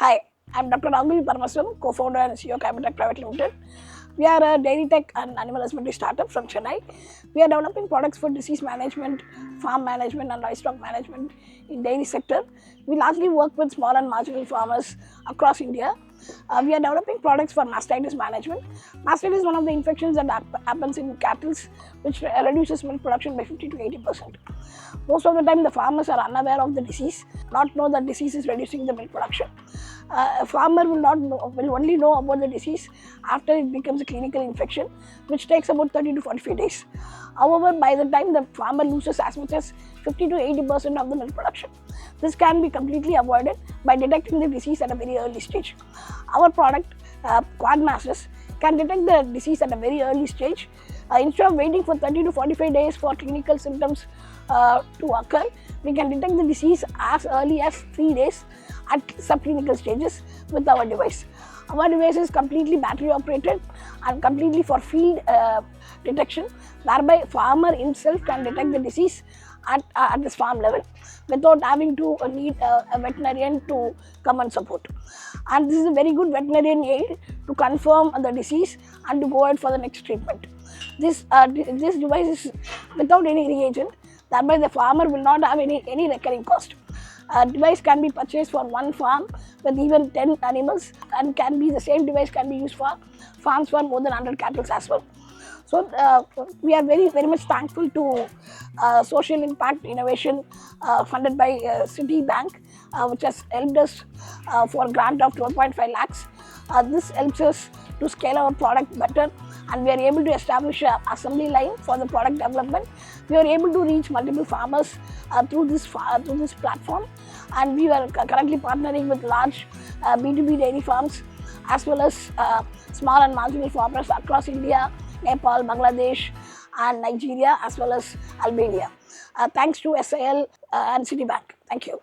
Hi, I'm Dr. Ragul Paramaswaran, co-founder and CEO of Camatech Private Limited. We are a dairy tech and animal husbandry startup from Chennai. We are developing products for disease management, farm management and livestock management in dairy sector. We largely work with small and marginal farmers across India. We are developing products for mastitis management. Mastitis is one of the infections that happens in cattle, which reduces milk production by 50 to 80%. Most of the time, the farmers are unaware of the disease, not know that disease is reducing the milk production. A farmer will only know about the disease after it becomes a clinical infection, which takes about 30 to 45 days. However, by the time the farmer loses as much as 50 to 80% of the milk production, this can be completely avoided by detecting the disease at a very early stage. Our product, Quadmasters, can detect the disease at a very early stage. Instead of waiting for 30 to 45 days for clinical symptoms to occur, we can detect the disease as early as 3 days at subclinical stages with our device. Our device is completely battery operated and completely for field detection, whereby farmer himself can detect the disease at this farm level without having to need a veterinarian to come and support. And this is a very good veterinarian aid to confirm the disease and to go ahead for the next treatment. This device is without any reagent, thereby the farmer will not have any recurring cost. A device can be purchased for one farm with even 10 animals, and the same device can be used for farms for more than 100 cattle as well. So we are very much thankful to Social Impact Innovation funded by Citibank, which has helped us for a grant of 12.5 lakhs. This helps us to scale our product better, and we are able to establish an assembly line for the product development. We are able to reach multiple farmers through this platform, and we are currently partnering with large B2B dairy farms as well as small and marginal farmers across India, Nepal, Bangladesh and Nigeria as well as Albania. Thanks to SIL and Citibank. Thank you.